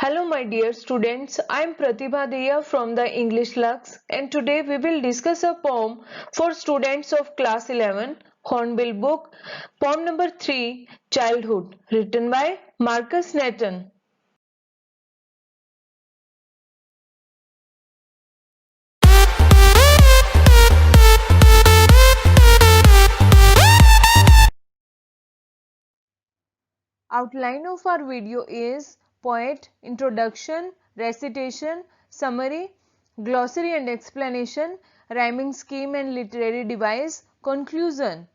Hello my dear students, I am Pratibha Diya from the English Lux and today we will discuss a poem for students of class 11 Hornbill book, poem number 3 Childhood, written by Marcus Nathan. Outline of our video is poet, introduction, recitation, summary, glossary and explanation, rhyming scheme and literary device, conclusion.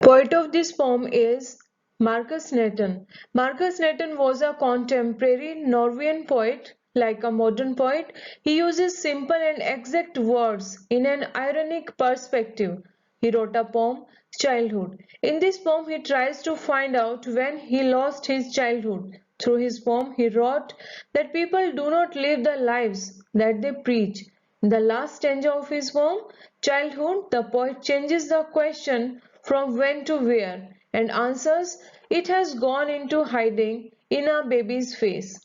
Poet of this poem is Marcus Nathan. Marcus Nathan was a contemporary Norwegian poet. Like a modern poet, he uses simple and exact words in an ironic perspective. He wrote a poem, Childhood. In this poem, he tries to find out when he lost his childhood. Through his poem, he wrote that people do not live the lives that they preach. In the last stanza of his poem, Childhood, the poet changes the question from when to where and answers it has gone into hiding in a baby's face.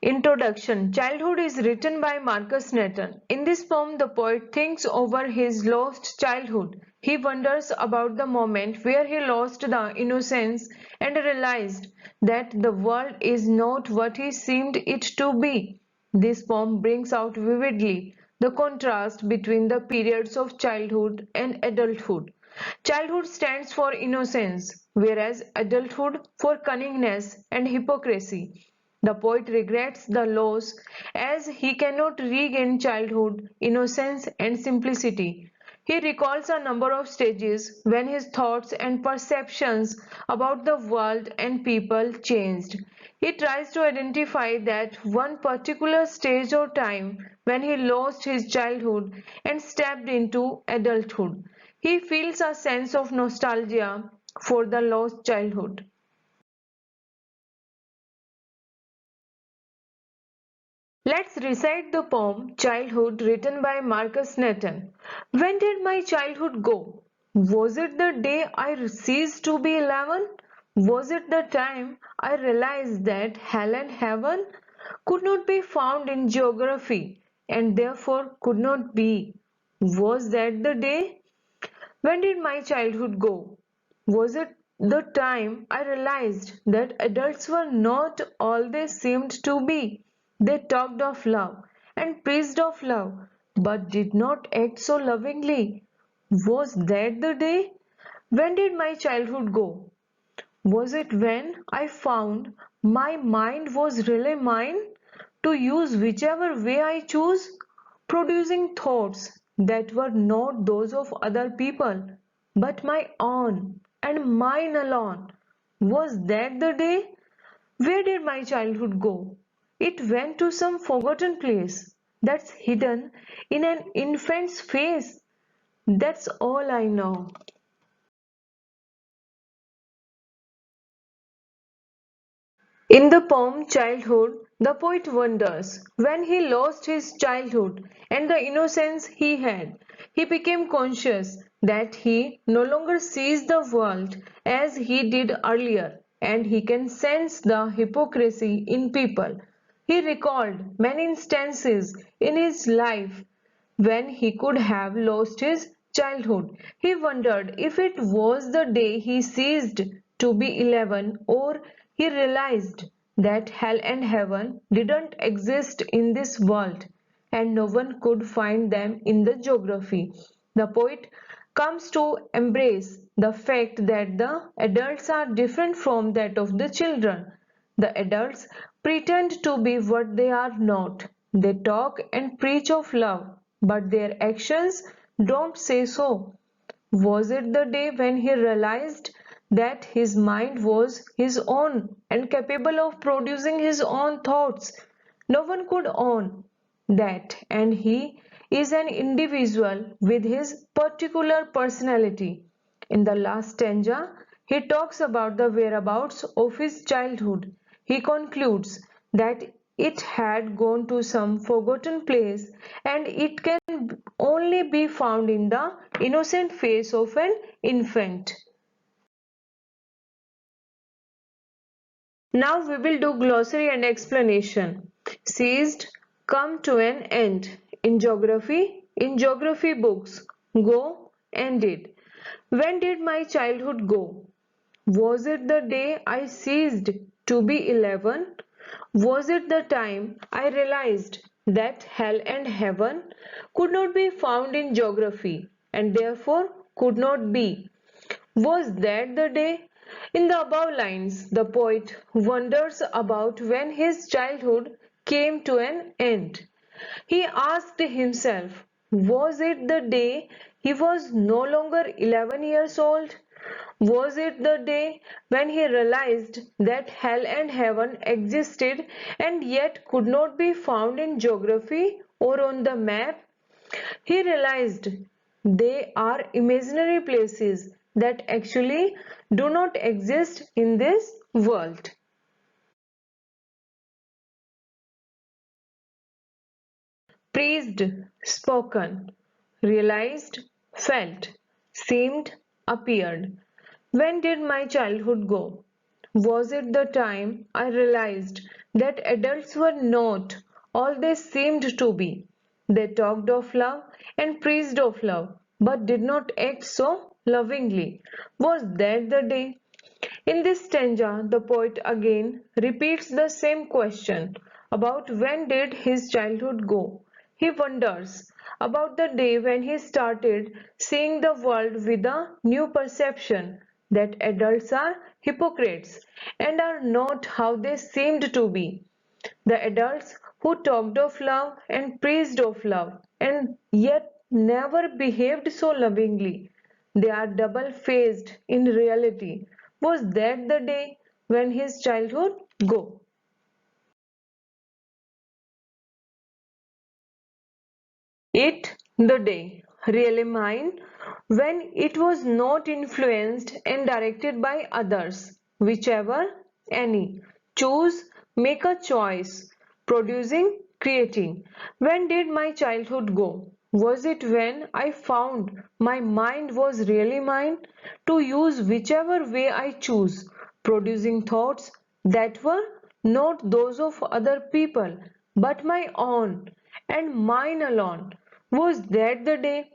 Introduction. Childhood is written by Marcus Nathan. In this poem, the poet thinks over his lost childhood. He wonders about the moment where he lost the innocence and realized that the world is not what he seemed it to be. This poem brings out vividly the contrast between the periods of childhood and adulthood. Childhood stands for innocence, whereas adulthood for cunningness and hypocrisy. The poet regrets the loss as he cannot regain childhood, innocence, and simplicity. He recalls a number of stages when his thoughts and perceptions about the world and people changed. He tries to identify that one particular stage or time when he lost his childhood and stepped into adulthood. He feels a sense of nostalgia for the lost childhood. Let's recite the poem Childhood written by Marcus Nathan. When did my childhood go? Was it the day I ceased to be 11? Was it the time I realized that hell and heaven could not be found in geography and therefore could not be? Was that the day? When did my childhood go? Was it the time I realized that adults were not all they seemed to be? They talked of love and preached of love, but did not act so lovingly. Was that the day? When did my childhood go? Was it when I found my mind was really mine to use whichever way I choose, producing thoughts that were not those of other people, but my own and mine alone? Was that the day? Where did my childhood go? It went to some forgotten place that's hidden in an infant's face. That's all I know. In the poem Childhood, the poet wonders when he lost his childhood and the innocence he had, he became conscious that he no longer sees the world as he did earlier and he can sense the hypocrisy in people. He recalled many instances in his life when he could have lost his childhood. He wondered if it was the day he ceased to be 11 or he realized that hell and heaven didn't exist in this world and no one could find them in the geography. The poet comes to embrace the fact that the adults are different from that of the children. The adults pretend to be what they are not. They talk and preach of love, but their actions don't say so. Was it the day when he realized that his mind was his own and capable of producing his own thoughts? No one could own that, and he is an individual with his particular personality. In the last stanza, he talks about the whereabouts of his childhood. He concludes that it had gone to some forgotten place and it can only be found in the innocent face of an infant. Now we will do glossary and explanation. Ceased, come to an end. In geography books, go, ended. When did my childhood go? Was it the day I ceased to be 11? Was it the time I realized that hell and heaven could not be found in geography and therefore could not be? Was that the day? In the above lines, the poet wonders about when his childhood came to an end. He asked himself, was it the day he was no longer 11 years old? Was it the day when he realized that hell and heaven existed and yet could not be found in geography or on the map? He realized they are imaginary places that actually do not exist in this world. Praised, spoken, realized, felt, seemed, appeared. When did my childhood go? Was it the time I realized that adults were not all they seemed to be? They talked of love and praised of love, but did not act so lovingly. Was that the day? In this stanza, the poet again repeats the same question about when did his childhood go. He wonders about the day when he started seeing the world with a new perception that adults are hypocrites and are not how they seemed to be. The adults who talked of love and praised of love and yet never behaved so lovingly. They are double-faced in reality. Was that the day when his childhood go? It, the day, really mine, when it was not influenced and directed by others, whichever, any. Choose, make a choice, producing, creating. When did my childhood go? Was it when I found my mind was really mine to use whichever way I choose, producing thoughts that were not those of other people, but my own and mine alone? Was that the day?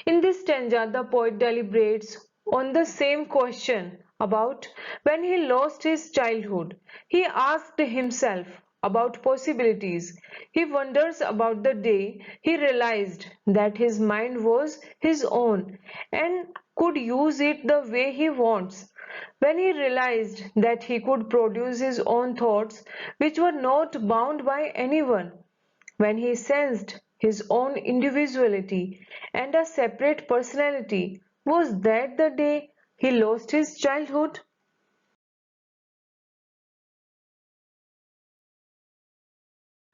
In this stanza, the poet deliberates on the same question about when he lost his childhood. He asked himself about possibilities. He wonders about the day he realized that his mind was his own and could use it the way he wants. When he realized that he could produce his own thoughts, which were not bound by anyone, when he sensed his own individuality and a separate personality, was that the day he lost his childhood?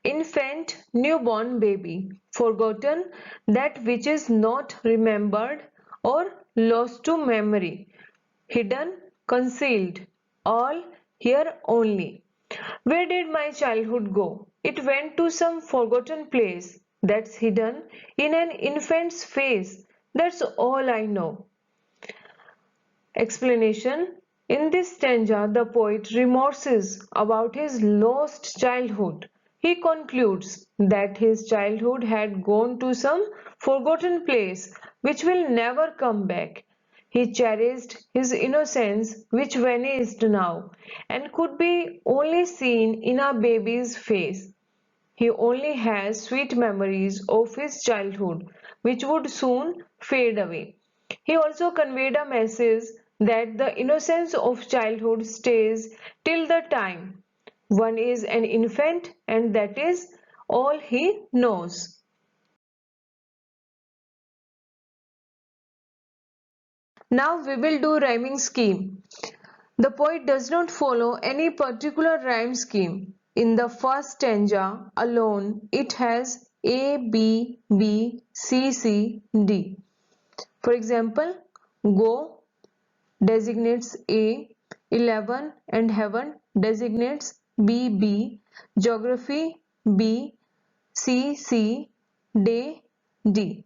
Infant, newborn baby, forgotten, that which is not remembered or lost to memory, hidden, concealed, all here only. Where did my childhood go? It went to some forgotten place that's hidden in an infant's face. That's all I know. Explanation. In this stanza, the poet remorses about his lost childhood. He concludes that his childhood had gone to some forgotten place which will never come back. He cherished his innocence which vanished now and could be only seen in a baby's face. He only has sweet memories of his childhood which would soon fade away. He also conveyed a message that the innocence of childhood stays till the time one is an infant and that is all he knows. Now we will do rhyming scheme. The poet does not follow any particular rhyme scheme. In the first stanza alone, it has A, B, B, C, C, D. For example, go designates A, 11 and heaven designates B, B, geography B, C, C, day, D.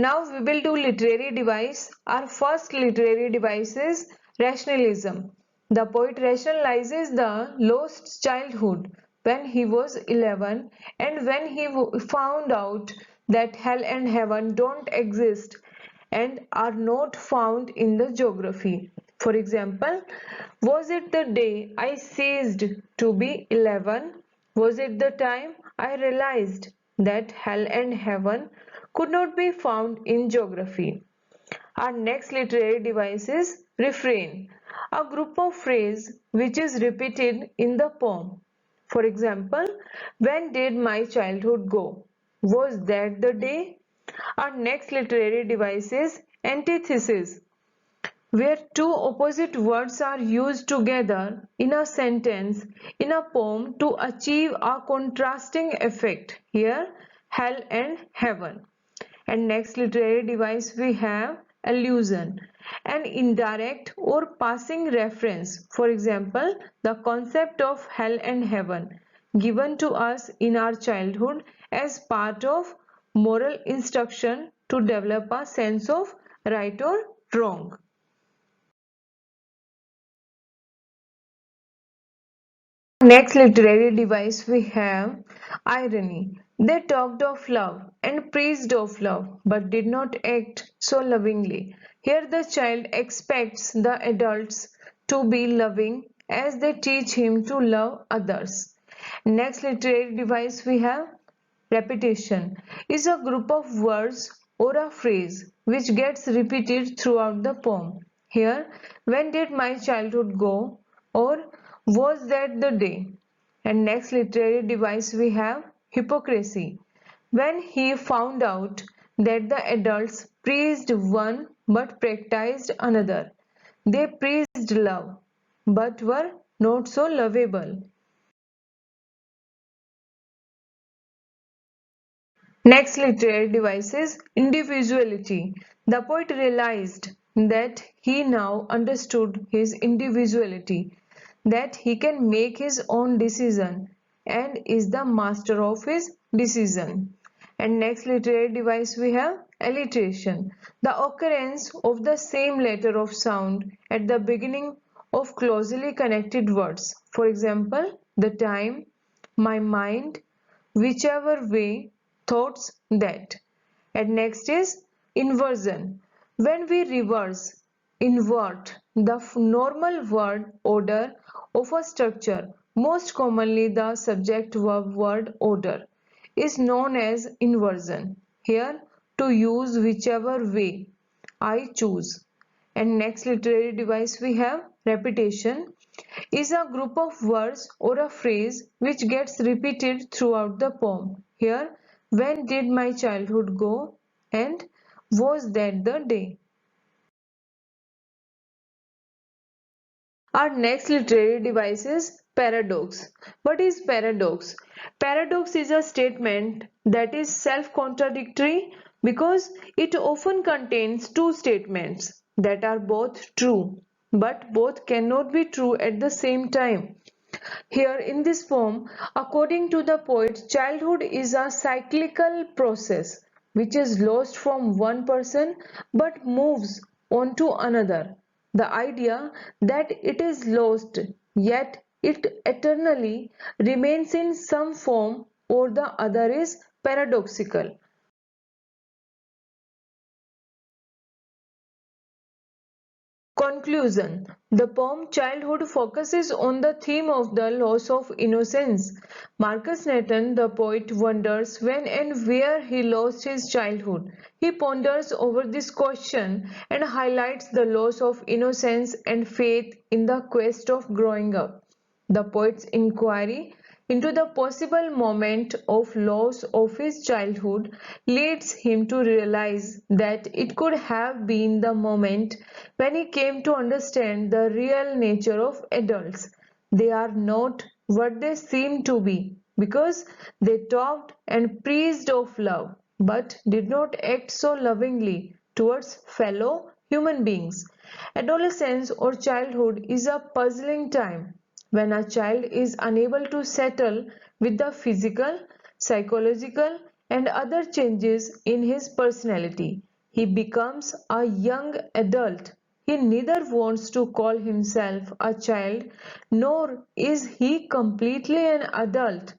Now we will do literary device. Our first literary device is rationalism. The poet rationalizes the lost childhood when he was 11 and when he found out that hell and heaven don't exist and are not found in the geography. For example, was it the day I ceased to be 11? Was it the time I realized that hell and heaven could not be found in geography? Our next literary device is refrain, a group of phrases which is repeated in the poem. For example, when did my childhood go? Was that the day? Our next literary device is antithesis, where two opposite words are used together in a sentence in a poem to achieve a contrasting effect. Here, hell and heaven. And next literary device we have allusion, an indirect or passing reference. For example, the concept of hell and heaven given to us in our childhood as part of moral instruction to develop a sense of right or wrong. Next literary device we have irony. They talked of love and praised of love but did not act so lovingly. Here the child expects the adults to be loving as they teach him to love others. Next literary device we have repetition is a group of words or a phrase which gets repeated throughout the poem. Here, when did my childhood go? Or was that the day? And next literary device we have hypocrisy. When he found out that the adults praised one but practiced another, they praised love but were not so lovable. Next literary device is individuality. The poet realized that he now understood his individuality, that he can make his own decision and is the master of his decision. And next literary device we have alliteration. The occurrence of the same letter of sound at the beginning of closely connected words. For example, the time, my mind, whichever way, thoughts that. And next is inversion. When we reverse, invert the normal word order of a structure, most commonly the subject verb word order, is known as inversion. Here, to use whichever way I choose. And next literary device we have repetition is a group of words or a phrase which gets repeated throughout the poem. Here, when did my childhood go and was that the day? Our next literary device is paradox. What is paradox? Paradox is a statement that is self-contradictory because it often contains two statements that are both true, but both cannot be true at the same time. Here in this poem, according to the poet, childhood is a cyclical process which is lost from one person but moves on to another. The idea that it is lost yet it eternally remains in some form or the other is paradoxical. Conclusion. The poem Childhood focuses on the theme of the loss of innocence. Marcus Nathan, the poet, wonders when and where he lost his childhood. He ponders over this question and highlights the loss of innocence and faith in the quest of growing up. The poet's inquiry into the possible moment of loss of his childhood leads him to realize that it could have been the moment when he came to understand the real nature of adults. They are not what they seem to be because they talked and preached of love but did not act so lovingly towards fellow human beings. Adolescence or childhood is a puzzling time when a child is unable to settle with the physical, psychological, and other changes in his personality. he becomes a young adult. He neither wants to call himself a child nor is he completely an adult.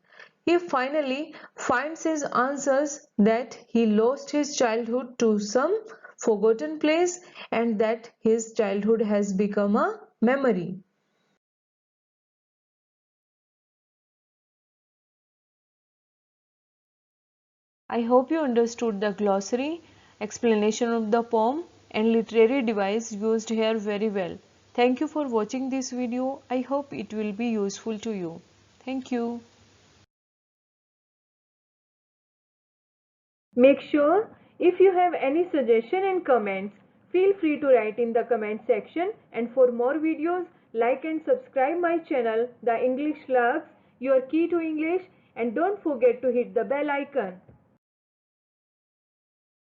He finally finds his answers that he lost his childhood to some forgotten place and that his childhood has become a memory. I hope you understood the glossary, explanation of the poem and literary device used here very well. Thank you for watching this video. I hope it will be useful to you. Thank you. Make sure if you have any suggestion and comments, feel free to write in the comment section, and for more videos, like and subscribe my channel The English Lux, your key to English, and don't forget to hit the bell icon.